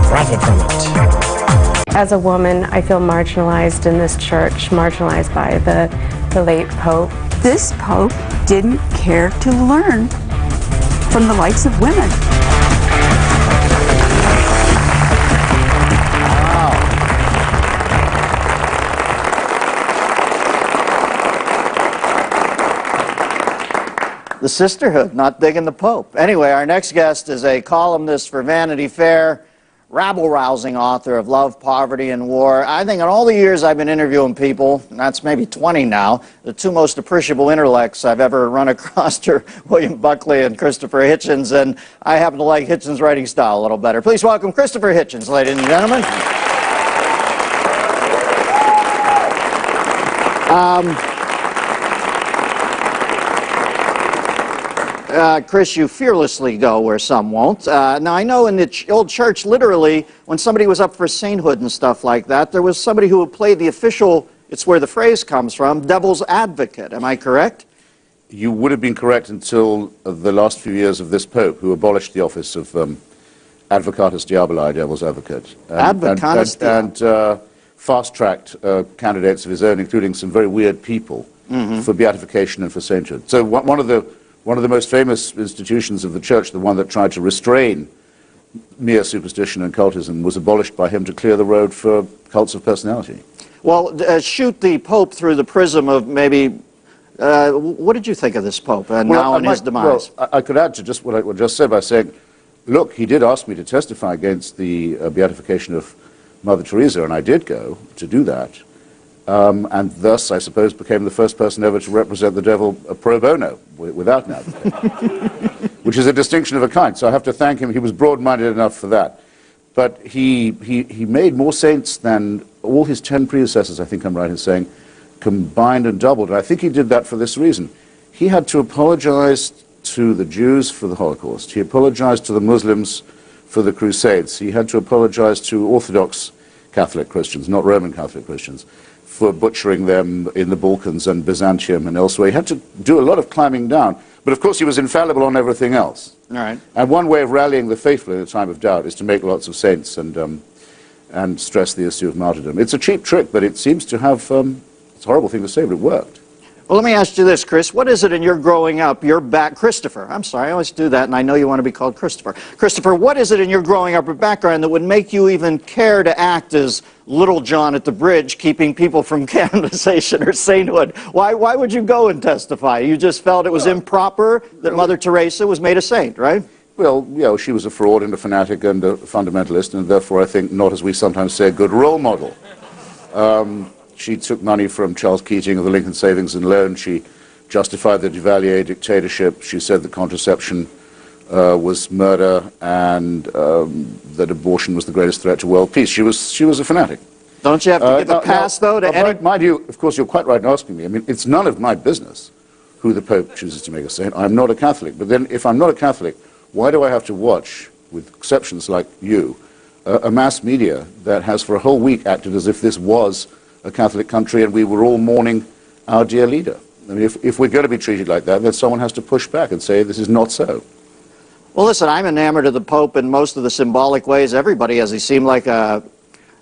profit from it. As a woman, I feel marginalized in this church, marginalized by the late Pope. This Pope didn't care to learn from the likes of women. The sisterhood, not digging the Pope. Anyway, our next guest is a columnist for Vanity Fair, rabble-rousing author of Love, Poverty, and War. I think in all the years I've been interviewing people, and that's maybe 20 now, the two most appreciable intellects I've ever run across are William Buckley and Christopher Hitchens, and I happen to like Hitchens' writing style a little better. Please welcome Christopher Hitchens, ladies and gentlemen. Chris, you fearlessly go where some won't. Now, I know in the old church, literally, when somebody was up for sainthood and stuff like that, there was somebody who would play the official, it's where the phrase comes from, devil's advocate. Am I correct? You would have been correct until the last few years of this Pope, who abolished the office of Advocatus Diaboli, devil's advocate. And fast-tracked candidates of his own, including some very weird people, for beatification and for sainthood. So one of the most famous institutions of the church, the one that tried to restrain mere superstition and cultism, was abolished by him to clear the road for cults of personality. Well, shoot the Pope through the prism of maybe, what did you think of this Pope now and his demise? Well, I could add to just what I just said by saying, look, he did ask me to testify against the beatification of Mother Teresa, and I did go to do that. And thus, I suppose, became the first person ever to represent the devil pro bono, without an advocate, which is a distinction of a kind. So I have to thank him. He was broad-minded enough for that. But he made more saints than all his 10 predecessors, I think I'm right in saying, combined and doubled. And I think he did that for this reason. He had to apologize to the Jews for the Holocaust. He apologized to the Muslims for the Crusades. He had to apologize to Orthodox Catholic Christians, not Roman Catholic Christians, for butchering them in the Balkans and Byzantium and elsewhere. He had to do a lot of climbing down. But of course he was infallible on everything else. All right. And one way of rallying the faithful in a time of doubt is to make lots of saints and stress the issue of martyrdom. It's a cheap trick, but it seems to have, it's a horrible thing to say, but it worked. Well, let me ask you this, Chris. What is it in your growing up, Christopher, I'm sorry, I always do that, and I know you want to be called Christopher. Christopher, what is it in your growing up or background that would make you even care to act as Little John at the bridge, keeping people from canonization or sainthood? Why would you go and testify? You just felt it was improper that Mother Teresa was made a saint, right? Well, you know, she was a fraud and a fanatic and a fundamentalist, and therefore I think not, as we sometimes say, a good role model. She took money from Charles Keating of the Lincoln Savings and Loan. She justified the Duvalier dictatorship. She said that contraception was murder and that abortion was the greatest threat to world peace. She was a fanatic. Don't you have to give a pass, though, to any... Mind you, of course, you're quite right in asking me. I mean, it's none of my business who the Pope chooses to make a saint. I'm not a Catholic. But then, if I'm not a Catholic, why do I have to watch, with exceptions like you, a mass media that has for a whole week acted as if this was a Catholic country and we were all mourning our dear leader? I mean, if we're going to be treated like that, then someone has to push back and say this is not so. Well, listen, I'm enamored of the Pope in most of the symbolic ways everybody has. He seemed like a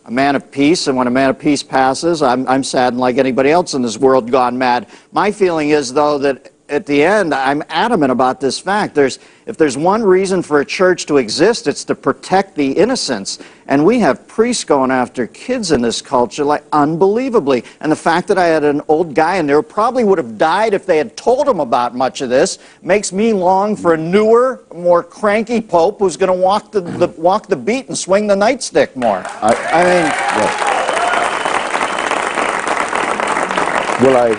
man of peace, and when a man of peace passes, I'm saddened like anybody else in this world gone mad. My feeling is, though, that at the end, I'm adamant about this fact. If there's one reason for a church to exist, it's to protect the innocents. And we have priests going after kids in this culture, like, unbelievably. And the fact that I had an old guy in there who probably would have died if they had told him about much of this makes me long for a newer, more cranky Pope who's going to walk the beat and swing the nightstick more. I mean... Well,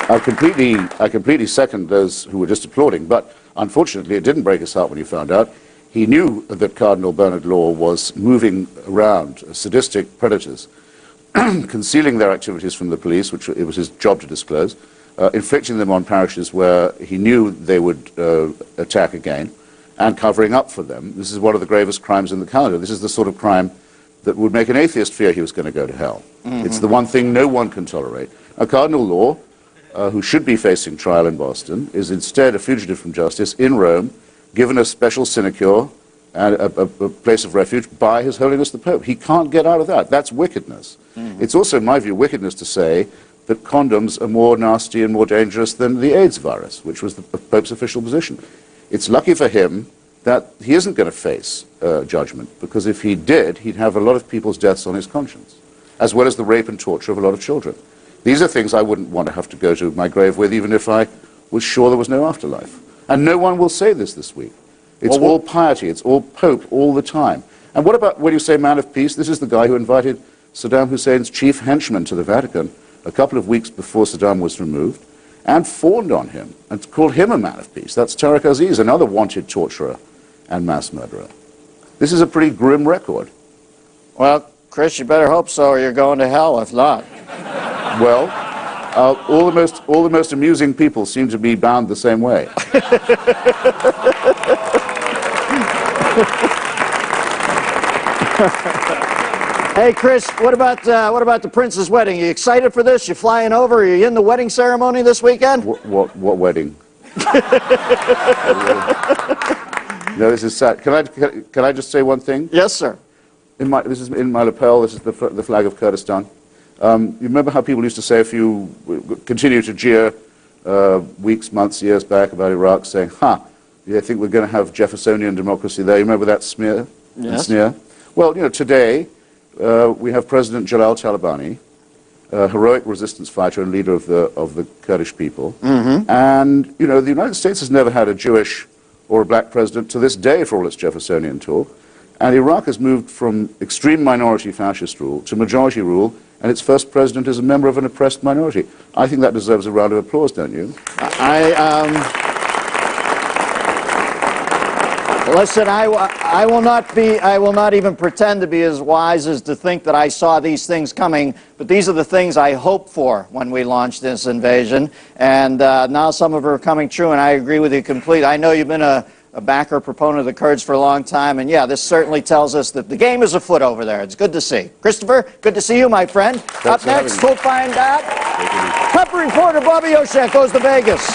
I completely second those who were just applauding, but unfortunately it didn't break his heart when he found out. He knew that Cardinal Bernard Law was moving around sadistic predators, concealing their activities from the police, which it was his job to disclose, inflicting them on parishes where he knew they would attack again, and covering up for them. This is one of the gravest crimes in the calendar. This is the sort of crime that would make an atheist fear he was going to go to hell. It's the one thing no one can tolerate. Cardinal Law, who should be facing trial in Boston, is instead a fugitive from justice in Rome, given a special sinecure and a place of refuge by His Holiness the Pope. He can't get out of that. That's wickedness. It's also, in my view, wickedness to say that condoms are more nasty and more dangerous than the AIDS virus, which was the Pope's official position. It's lucky for him that he isn't going to face judgment, because if he did, he'd have a lot of people's deaths on his conscience, as well as the rape and torture of a lot of children. These are things I wouldn't want to have to go to my grave with, even if I was sure there was no afterlife. And no one will say this week. It's all piety, it's all Pope all the time. And what about when you say man of peace? This is the guy who invited Saddam Hussein's chief henchman to the Vatican a couple of weeks before Saddam was removed, and fawned on him and called him a man of peace. That's Tariq Aziz, another wanted torturer and mass murderer. This is a pretty grim record. Well, Chris, you better hope so, or you're going to hell if not. Well, all the most amusing people seem to be bound the same way. Hey, Chris, what about the prince's wedding? You excited for this? You flying over? Are you in the wedding ceremony this weekend? What wedding? No, this is sad. Can I just say one thing? Yes, sir. This is in my lapel. This is the flag of Kurdistan. You remember how people used to say, if you continue to jeer weeks, months, years back about Iraq, saying, you think we're going to have Jeffersonian democracy there? You remember that smear? Yes. Sneer? Well, today we have President Jalal Talabani, a heroic resistance fighter and leader of the Kurdish people. And, the United States has never had a Jewish or a black president to this day, for all its Jeffersonian talk. And Iraq has moved from extreme minority fascist rule to majority rule, and its first president is a member of an oppressed minority. I think that deserves a round of applause, don't you? Listen, I will not even pretend to be as wise as to think that I saw these things coming, but these are the things I hoped for when we launched this invasion, and now some of them are coming true, and I agree with you completely. I know you've been a backer, proponent of the Kurds for a long time, and yeah, this certainly tells us that the game is afoot over there. It's good to see. Christopher, good to see you, my friend. Up next, we'll find out. Top reporter Bobby Oshak goes to Vegas.